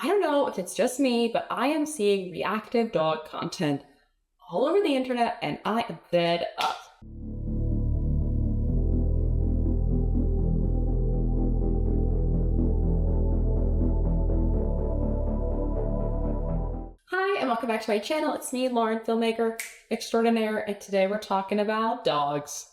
I don't know if it's just me, but I am seeing reactive dog content all over the internet and I am fed up. Hi, and welcome back to my channel. It's me, Lauren, filmmaker extraordinaire, and today we're talking about dogs.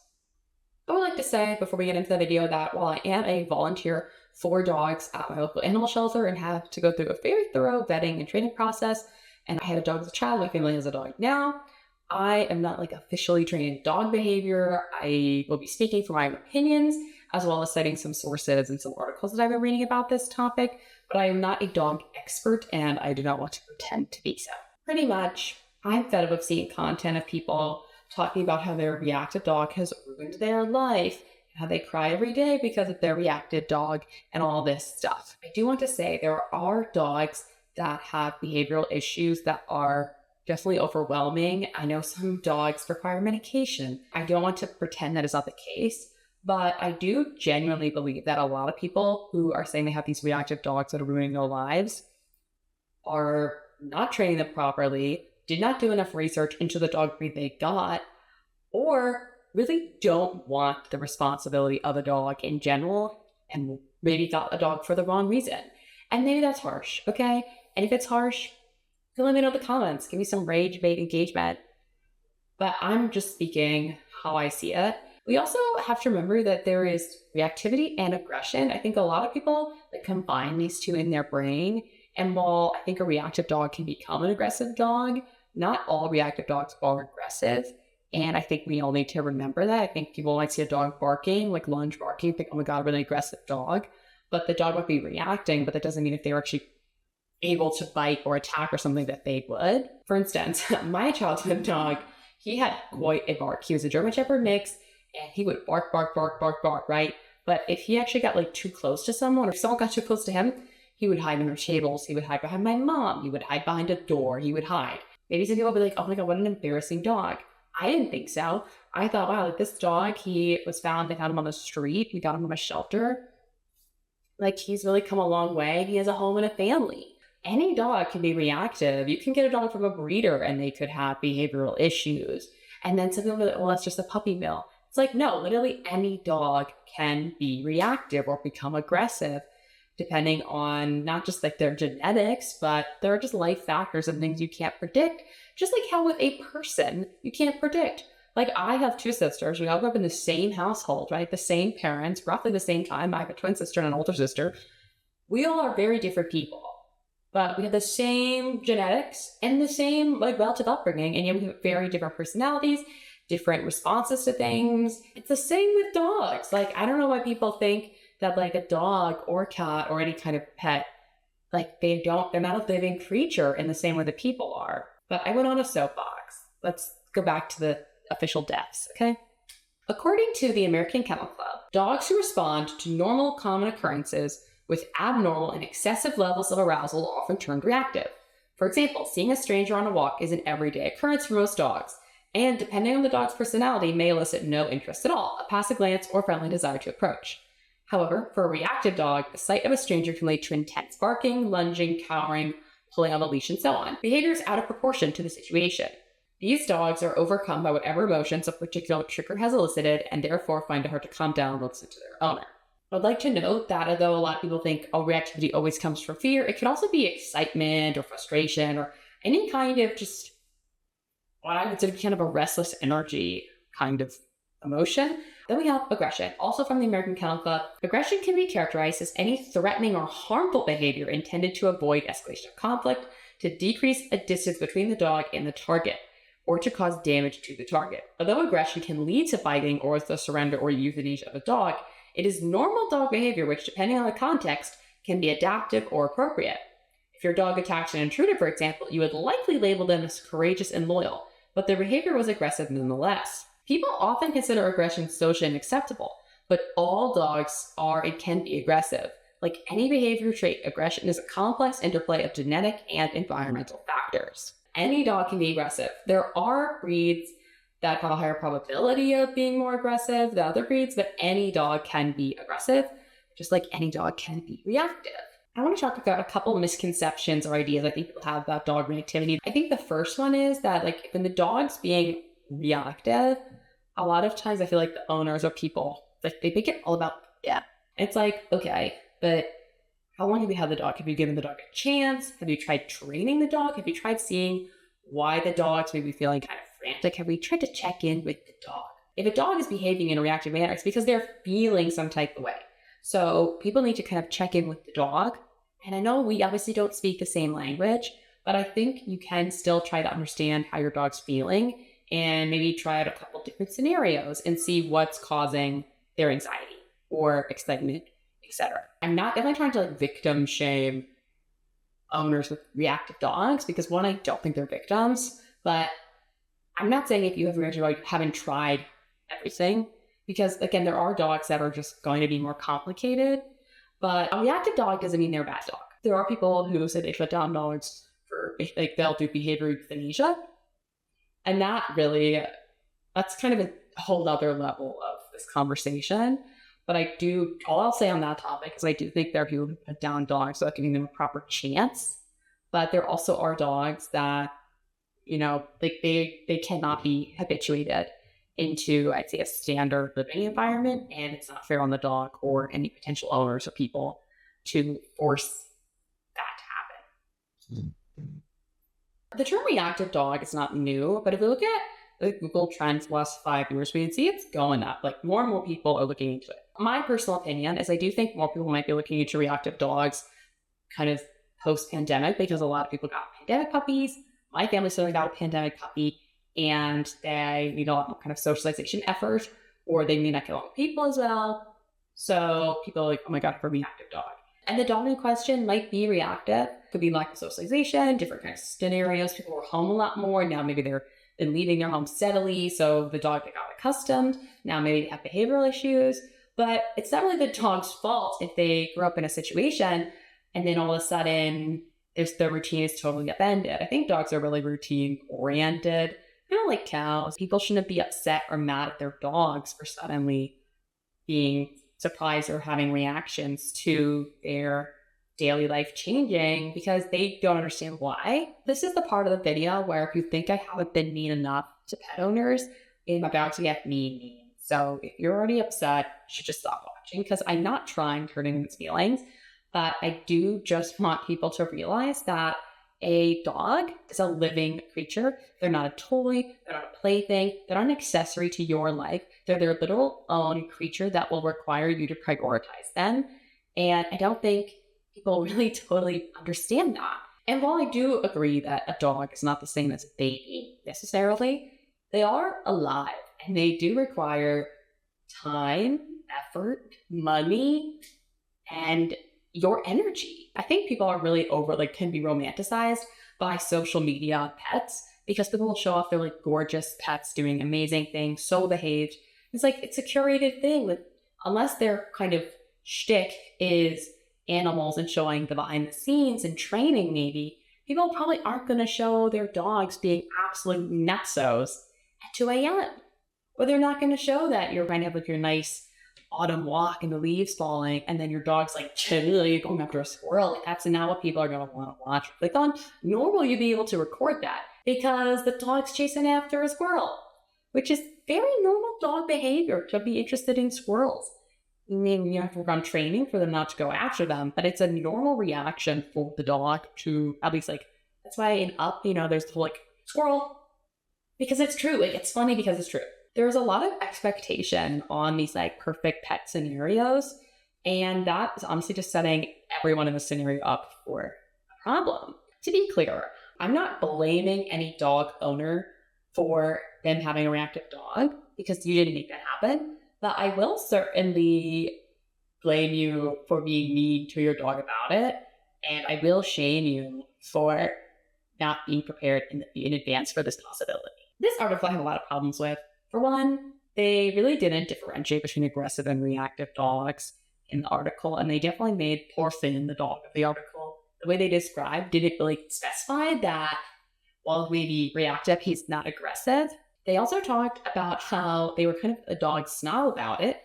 I would like to say before we get into the video that while I am a volunteer for dogs at my local animal shelter and have to go through a very thorough vetting and training process, and I had a dog as a child, my family has a dog now, I am not officially trained in dog behavior. I will be speaking from my own opinions, as well as citing some sources and some articles that I've been reading about this topic, but I am not a dog expert and I do not want to pretend to be so. Pretty much, I'm fed up of seeing content of people talking about how their reactive dog has ruined their life, how they cry every day because of their reactive dog and all this stuff. I do want to say there are dogs that have behavioral issues that are definitely overwhelming. I know some dogs require medication. I don't want to pretend that is not the case, but I do genuinely believe that a lot of people who are saying they have these reactive dogs that are ruining their lives are not training them properly, did not do enough research into the dog breed they got, or really don't want the responsibility of a dog in general and maybe got a dog for the wrong reason. And maybe that's harsh, okay? And if it's harsh, let me know in the comments. Give me some rage bait engagement. But I'm just speaking how I see it. We also have to remember that there is reactivity and aggression. I think a lot of people combine these two in their brain. And while I think a reactive dog can become an aggressive dog, not all reactive dogs are aggressive. And I think we all need to remember that. I think people might see a dog barking, like lunge barking, think, oh my God, really aggressive dog. But the dog might be reacting, but that doesn't mean if they were actually able to bite or attack or something that they would. For instance, my childhood dog, he had quite a bark. He was a German Shepherd mix, and he would bark, bark, bark, bark, bark, right? But if he actually got too close to someone, or if someone got too close to him, he would hide under tables, he would hide behind my mom, he would hide behind a door, he would hide. Maybe some people would be like, oh my God, what an embarrassing dog. I didn't think so. I thought, wow, this dog, he was found, they found him on the street, we got him from a shelter. He's really come a long way. He has a home and a family. Any dog can be reactive. You can get a dog from a breeder and they could have behavioral issues. And then some people are like, well, that's just a puppy mill. It's like, no, literally any dog can be reactive or become aggressive, depending on not just their genetics, but there are just life factors and things you can't predict. Just like how with a person, you can't predict. I have two sisters. We all grew up in the same household, right? The same parents, roughly the same time. I have a twin sister and an older sister. We all are very different people. But we have the same genetics and the same relative upbringing, and yet we have very different personalities, different responses to things. It's the same with dogs. I don't know why people think that a dog or cat or any kind of pet, they're not a living creature in the same way that people are. But I went on a soapbox. Let's go back to the official defs, okay? According to the American Kennel Club, dogs who respond to normal common occurrences with abnormal and excessive levels of arousal are often turned reactive. For example, seeing a stranger on a walk is an everyday occurrence for most dogs, and depending on the dog's personality, may elicit no interest at all, a passive glance, or friendly desire to approach. However, for a reactive dog, the sight of a stranger can lead to intense barking, lunging, cowering, pulling on the leash, and so on. Behaviors out of proportion to the situation. These dogs are overcome by whatever emotions a particular trigger has elicited, and therefore find it hard to calm down and listen to their owner. I'd like to note that although a lot of people think, oh, reactivity always comes from fear, it could also be excitement or frustration or any kind of just what I would consider kind of a restless energy kind of emotion. Then we have aggression, also from the American Kennel Club. Aggression can be characterized as any threatening or harmful behavior intended to avoid escalation of conflict, to decrease a distance between the dog and the target, or to cause damage to the target. Although aggression can lead to biting or the surrender or euthanasia of a dog, it is normal dog behavior which, depending on the context, can be adaptive or appropriate. If your dog attacked an intruder, for example, you would likely label them as courageous and loyal, but their behavior was aggressive nonetheless. People often consider aggression socially unacceptable, but all dogs are and can be aggressive. Like any behavior trait, aggression is a complex interplay of genetic and environmental factors. Any dog can be aggressive. There are breeds that have a higher probability of being more aggressive than other breeds, but any dog can be aggressive, just like any dog can be reactive. I want to talk about a couple misconceptions or ideas I think people have about dog reactivity. I think the first one is that, like, when the dog's being reactive, a lot of times I feel like the owners or people, like, they make it all about, yeah. It's like, okay, but how long have you had the dog? Have you given the dog a chance? Have you tried training the dog? Have you tried seeing why the dog's maybe feeling kind of frantic? Have we tried to check in with the dog? If a dog is behaving in a reactive manner, it's because they're feeling some type of way. So people need to kind of check in with the dog. And I know we obviously don't speak the same language, but I think you can still try to understand how your dog's feeling and maybe try out a couple different scenarios and see what's causing their anxiety or excitement, etc. I'm not definitely trying to like victim shame owners with reactive dogs because one, I don't think they're victims, but I'm not saying if you have a reactive dog, you haven't tried everything because again, there are dogs that are just going to be more complicated, but a reactive dog doesn't mean they're a bad dog. There are people who say they shut down dogs for like they'll do behavior euthanasia, and that really that's kind of a whole other level of this conversation. But all I'll say on that topic is I do think there are people who put down dogs without giving them a proper chance. But there also are dogs that, like they cannot be habituated into, I'd say, a standard living environment. And it's not fair on the dog or any potential owners or people to force that to happen. The term reactive dog is not new, but if we look at the Google Trends last 5 years, we can see it's going up. Like more and more people are looking into it. My personal opinion is I do think more people might be looking into reactive dogs kind of post-pandemic because a lot of people got pandemic puppies. My family certainly got a pandemic puppy and they need a lot more kind of socialization effort, or they may not get along with people as well. So people are like, oh my God, for a reactive dog. And the dog in question might be reactive. Could be lack of socialization, different kinds of scenarios. People were home a lot more. Now maybe they're been leaving their home steadily. So the dog got accustomed. Now maybe they have behavioral issues. But it's not really the dog's fault if they grew up in a situation and then all of a sudden their routine is totally upended. I think dogs are really routine oriented. Kind of like cows. People shouldn't be upset or mad at their dogs for suddenly being surprised or having reactions to their daily life changing because they don't understand why. This is the part of the video where if you think I haven't been mean enough to pet owners, I'm about to get mean. So if you're already upset, you should just stop watching because I'm not trying to hurt anyone's feelings, but I do just want people to realize that a dog is a living creature. They're not a toy. They're not a plaything. They're not an accessory to your life. They're their literal own creature that will require you to prioritize them. And I don't think people really totally understand that. And while I do agree that a dog is not the same as a baby necessarily, they are alive and they do require time, effort, money, and your energy. I think people are really can be romanticized by social media pets because people will show off their like gorgeous pets doing amazing things, so behaved. It's like, it's a curated thing. Like, unless their kind of shtick is animals and showing the behind the scenes and training, maybe people probably aren't going to show their dogs being absolute nutsos at 2 a.m. Or they're not going to show that you're going to have like your nice autumn walk and the leaves falling, and then your dog's like chilly going after a squirrel. Like, that's not what people are going to want to watch. Like on normal, you'd be able to record that because the dog's chasing after a squirrel, which is very normal dog behavior to be interested in squirrels. I mean, you have to work on training for them not to go after them, but it's a normal reaction for the dog to at least like, that's why in Up, there's the whole like squirrel, because it's true. Like, it's funny because it's true. There's a lot of expectation on these like perfect pet scenarios, and that is honestly just setting everyone in the scenario up for a problem. To be clear, I'm not blaming any dog owner for them having a reactive dog because you didn't make that happen, but I will certainly blame you for being mean to your dog about it, and I will shame you for not being prepared in advance for this possibility. This article I have a lot of problems with. For one, they really didn't differentiate between aggressive and reactive dogs in the article, and they definitely made poor Finn the dog of the article. The way they described didn't really specify that while maybe reactive, he's not aggressive. They also talked about how they were kind of a dog snob about it,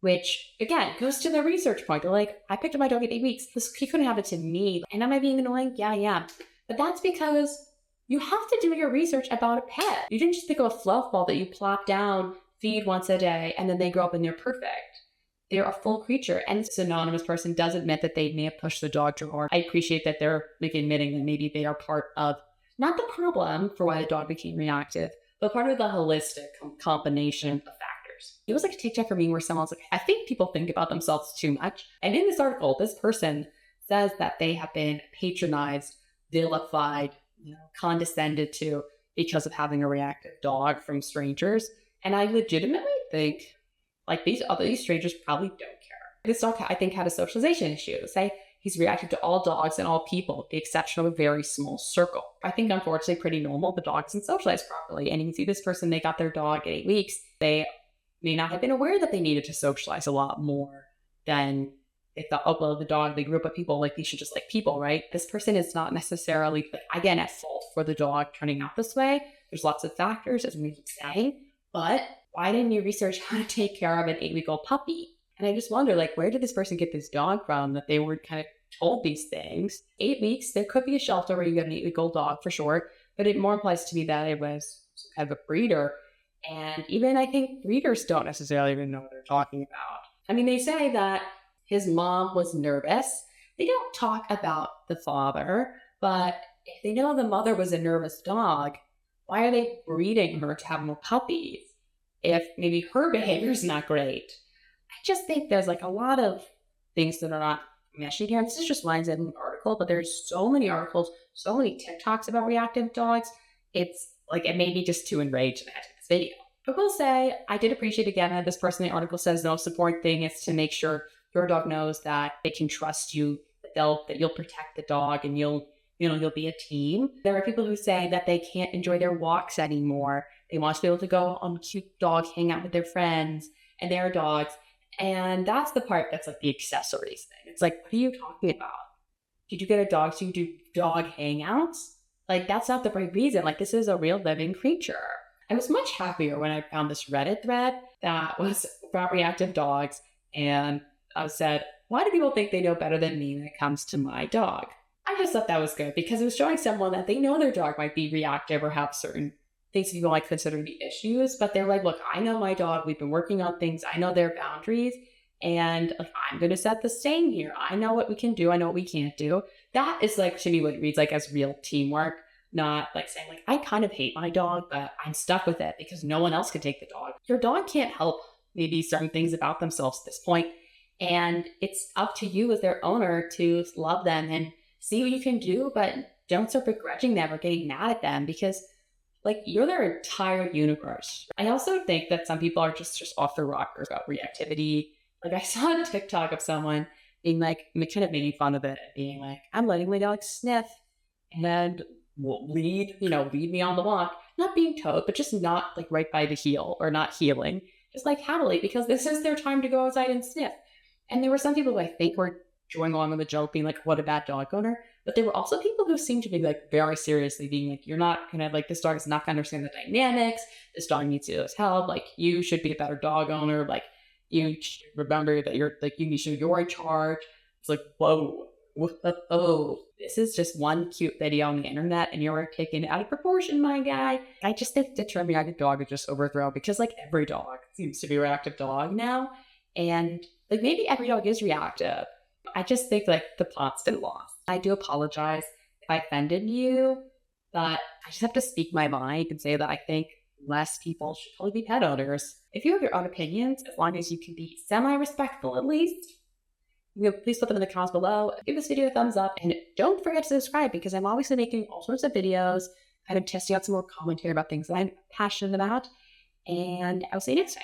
which again goes to the research point. They're like, I picked up my dog at 8 weeks. He couldn't have it to me. And am I being annoying? Yeah, I am. But that's because you have to do your research about a pet. You didn't just pick up a fluff ball that you plop down, feed once a day, and then they grow up and they're perfect. They're a full creature. And this anonymous person does admit that they may have pushed the dog too hard. I appreciate that they're admitting that maybe they are part of, not the problem for why the dog became reactive, but part of the holistic combination of factors. It was like a TikTok for me where someone's like, I think people think about themselves too much. And in this article, this person says that they have been patronized, vilified, condescended to because of having a reactive dog from strangers. And I legitimately think these strangers probably don't care. This dog, I think, had a socialization issue. Say he's reactive to all dogs and all people, with the exception of a very small circle. I think, unfortunately, pretty normal. The dog doesn't socialize properly. And you can see this person, they got their dog at 8 weeks. They may not have been aware that they needed to socialize a lot more than they thought, oh, well, the dog, they grew up with people, they should just like people, right? This person is not necessarily, again, at fault for the dog turning out this way. There's lots of factors, as we keep saying. But why didn't you research how to take care of an 8-week-old puppy? And I just wonder, where did this person get this dog from that they were kind of told these things? 8 weeks, there could be a shelter where you get an 8-week-old dog for sure, but it more implies to me that it was kind of a breeder. And even I think breeders don't necessarily even know what they're talking about. I mean, they say that his mom was nervous. They don't talk about the father, but if they know the mother was a nervous dog, why are they breeding her to have more puppies if maybe her behavior is not great? I just think there's a lot of things that are not meshing here. This is just lines in an article, but there's so many articles, so many TikToks about reactive dogs. It's it made me just too enraged to edit this video. I will say, I did appreciate again that this person in the article says the most important thing is to make sure your dog knows that they can trust you, that you'll protect the dog and you'll be a team. There are people who say that they can't enjoy their walks anymore. They want to be able to go on cute dog hang out with their friends and their dogs. And that's the part that's the accessories thing. It's what are you talking about? Did you get a dog so you do dog hangouts? That's not the right reason. This is a real living creature. I was much happier when I found this Reddit thread that was about reactive dogs. And I said, why do people think they know better than me when it comes to my dog? I just thought that was good because it was showing someone that they know their dog might be reactive or have certain things people might consider to be issues, but they're look, I know my dog. We've been working on things. I know their boundaries, and I'm going to set the same here. I know what we can do. I know what we can't do. That is to me what it reads as real teamwork, not saying I kind of hate my dog, but I'm stuck with it because no one else can take the dog. Your dog can't help maybe certain things about themselves at this point. And it's up to you as their owner to love them and see what you can do, but don't start begrudging them or getting mad at them because you're their entire universe. I also think that some people are just off the rockers about reactivity. I saw a TikTok of someone being kind of making fun of it, being I'm letting my dog sniff and lead me on the walk, not being towed, but just not right by the heel or not heeling, just happily, because this is their time to go outside and sniff. And there were some people who I think were going along with the joke, being what a bad dog owner. But there were also people who seemed to be very seriously being you're not gonna this dog is not gonna understand the dynamics. This dog needs his help. You should be a better dog owner. You should remember that you're you're in charge. It's whoa, oh, this is just one cute video on the internet, and you're taken out of proportion, my guy. I just think the term reactive dog is just overthrown because every dog seems to be a reactive dog now, and maybe every dog is reactive. I just think the plot's been lost. I do apologize if I offended you, but I just have to speak my mind and say that I think less people should probably be pet owners. If you have your own opinions, as long as you can be semi-respectful at least, please put them in the comments below. Give this video a thumbs up and don't forget to subscribe because I'm obviously making all sorts of videos, kind of testing out some more commentary about things that I'm passionate about. And I'll see you next time.